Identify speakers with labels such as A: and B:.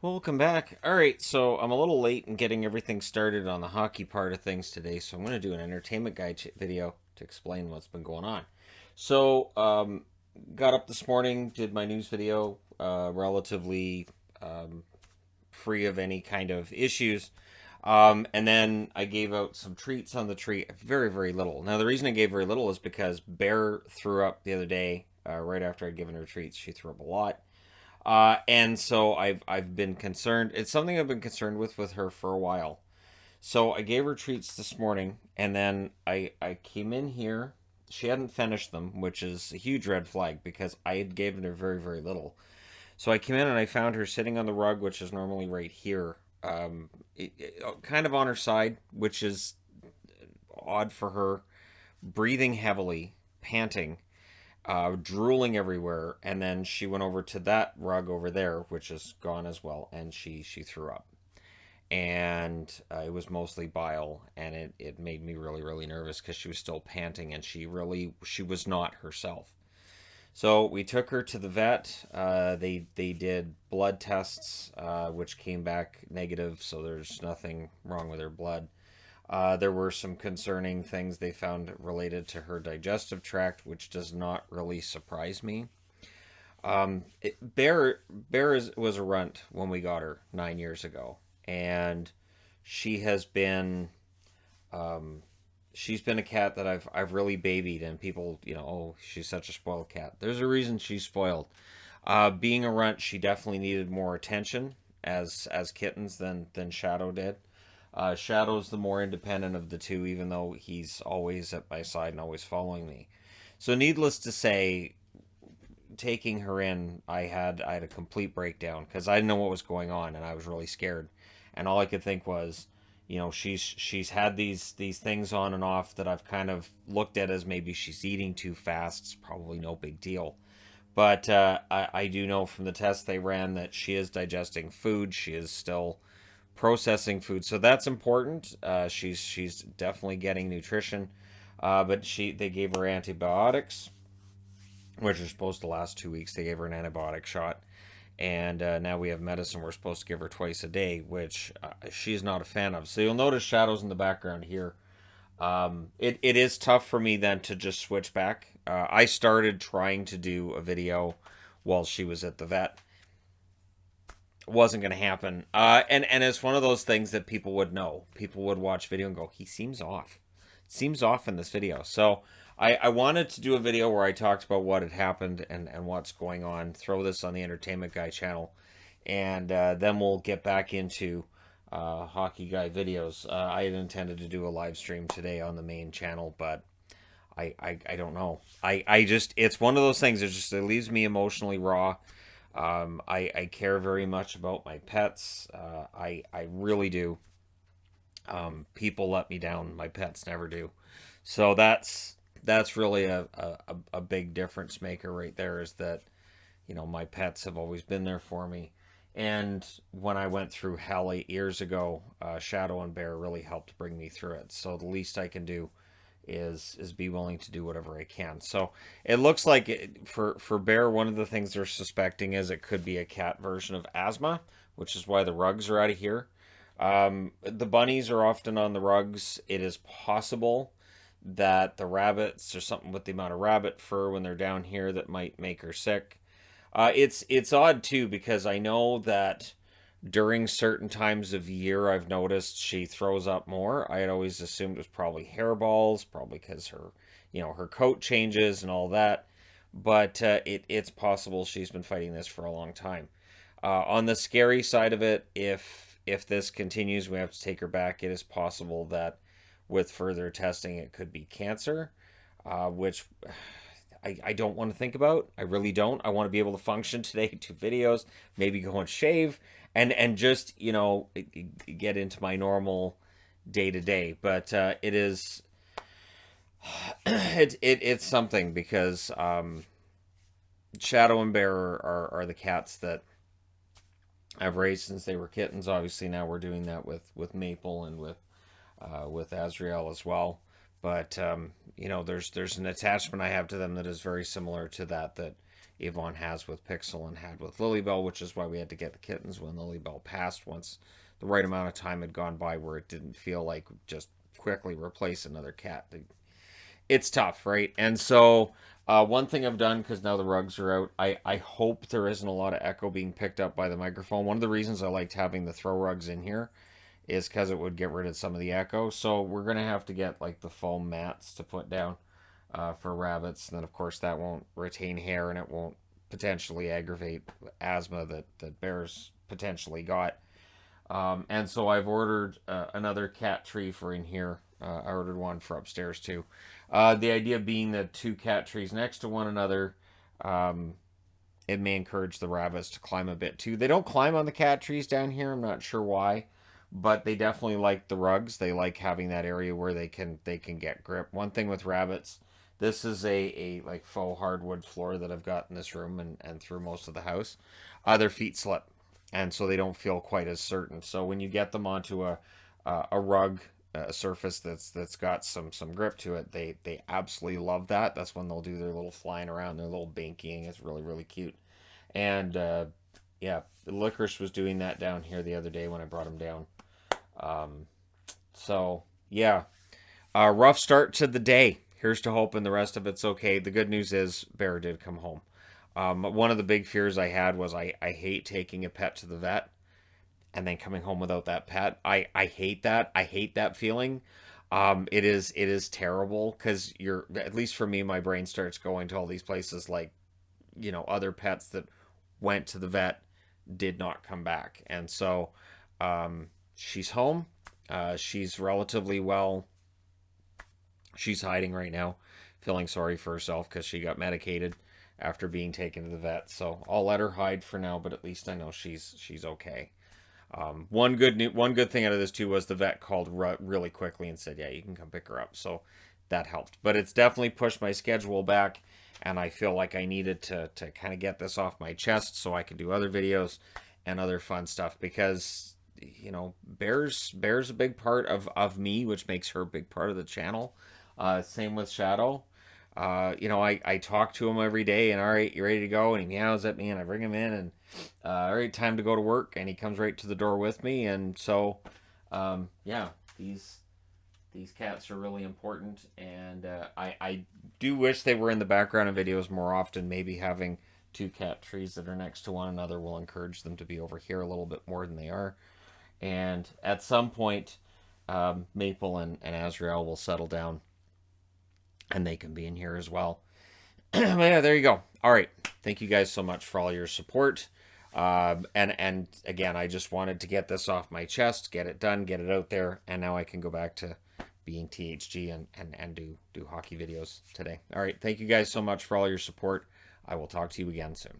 A: Welcome back. All right, so I'm a little late in getting everything started on the hockey part of things today, so I'm going to do an entertainment guide video to explain what's been going on. So, got up this morning, did my news video, relatively um, free of any kind of issues. And then I gave out some treats on the tree, very, very little. Now, the reason I gave very little is because Bear threw up the other day, right after I'd given her treats. She threw up a lot. And so I've been concerned. It's something I've been concerned with her for a while. So I gave her treats this morning, and then I came in here. She hadn't finished them, which is a huge red flag because I had given her very, very little. So I came in and I found her sitting on the rug, which is normally right here, kind of on her side, which is odd for her, breathing heavily, panting, drooling everywhere, and then she went over to that rug over there, which is gone as well, and she threw up, and it was mostly bile, and it made me really really nervous because she was still panting, and she was not herself. So we took her to the vet. They did blood tests, which came back negative, so there's nothing wrong with her blood. There were some concerning things they found related to her digestive tract, which does not really surprise me. Was a runt when we got her 9 years ago, and she has been um, she's been a cat that I've really babied, and people, oh, she's such a spoiled cat. There's a reason she's spoiled. Being a runt, she definitely needed more attention as kittens than Shadow did. Shadow's the more independent of the two, even though he's always at my side and always following me. So, needless to say, taking her in, I had a complete breakdown because I didn't know what was going on, and I was really scared. And all I could think was, she's had these things on and off that I've kind of looked at as maybe she's eating too fast. It's probably no big deal. But I do know from the tests they ran that she is digesting food. She is still processing food, so that's important. She's definitely getting nutrition, but they gave her antibiotics, which are supposed to last 2 weeks. They gave her an antibiotic shot, and now we have medicine we're supposed to give her twice a day, which she's not a fan of. So you'll notice shadows in the background here. It is tough for me then to just switch back. I started trying to do a video while she was at the vet. Wasn't going to happen. And it's one of those things that people would know. People would watch video and go, he seems off. Seems off in this video. So I wanted to do a video where I talked about what had happened and what's going on. Throw this on the Entertainment Guy channel. And then we'll get back into Hockey Guy videos. I had intended to do a live stream today on the main channel, but I don't know. I just, it's one of those things that it leaves me emotionally raw. I care very much about my pets. I really do. People let me down. My pets never do. So that's really a big difference maker right there. Is that my pets have always been there for me. And when I went through hell 8 years ago, Shadow and Bear really helped bring me through it. So the least I can do is be willing to do whatever I can. So it looks like for Bear, one of the things they're suspecting is it could be a cat version of asthma, which is why the rugs are out of here. The bunnies are often on the rugs. It is possible that the rabbits or something with the amount of rabbit fur when they're down here that might make her sick. It's odd too because I know that during certain times of year I've noticed she throws up more. I had always assumed it was probably hairballs, probably because her coat changes and all that. But it's possible she's been fighting this for a long time. On the scary side of it, if this continues, we have to take her back. It is possible that with further testing, it could be cancer, which I don't want to think about. I really don't. I want to be able to function today, do videos, maybe go and shave, and just get into my normal day to day. But it is it's something because Shadow and Bear are the cats that I've raised since they were kittens. Obviously, now we're doing that with Maple and with Azrael as well. But there's an attachment I have to them that is very similar to that Avon has with Pixel and had with Lilybell, which is why we had to get the kittens when Lilybell passed once the right amount of time had gone by where it didn't feel like just quickly replace another cat. It's tough, right? And so one thing I've done, because now the rugs are out, I hope there isn't a lot of echo being picked up by the microphone. One of the reasons I liked having the throw rugs in here is because it would get rid of some of the echo. So we're going to have to get like the foam mats to put down for rabbits. And then, of course, that won't retain hair and it won't potentially aggravate asthma that bears potentially got. And so I've ordered another cat tree for in here. I ordered one for upstairs too. The idea being that two cat trees next to one another, it may encourage the rabbits to climb a bit too. They don't climb on the cat trees down here. I'm not sure why, but they definitely like the rugs. They like having that area where they can get grip. One thing with rabbits, this is a like faux hardwood floor that I've got in this room and through most of the house. Their feet slip, and so they don't feel quite as certain. So when you get them onto a rug, a surface that's got some grip to it, they absolutely love that. That's when they'll do their little flying around, their little banking. It's really, really cute. And yeah, Licorice was doing that down here the other day when I brought him down. So yeah, rough start to the day. Here's to hoping the rest of it's okay. The good news is Bear did come home. One of the big fears I had was I hate taking a pet to the vet and then coming home without that pet. I hate that. I hate that feeling. It is terrible because you're, at least for me, my brain starts going to all these places like, other pets that went to the vet did not come back. And so she's home. She's relatively well. She's hiding right now, feeling sorry for herself because she got medicated after being taken to the vet. So I'll let her hide for now, but at least I know she's okay. One good thing out of this too was the vet called really quickly and said, "Yeah, you can come pick her up." So that helped. But it's definitely pushed my schedule back, and I feel like I needed to kind of get this off my chest so I can do other videos and other fun stuff because Bear's a big part of me, which makes her a big part of the channel. Same with Shadow. I talk to him every day and all right, you ready to go? And he meows at me and I bring him in and all right, time to go to work. And he comes right to the door with me. And so, yeah, these cats are really important. And I do wish they were in the background of videos more often. Maybe having two cat trees that are next to one another will encourage them to be over here a little bit more than they are. And at some point, Maple and Azrael will settle down and they can be in here as well. Yeah, there you go. All right. Thank you guys so much for all your support. And again, I just wanted to get this off my chest, get it done, get it out there, and now I can go back to being THG and do hockey videos today. All right. Thank you guys so much for all your support. I will talk to you again soon.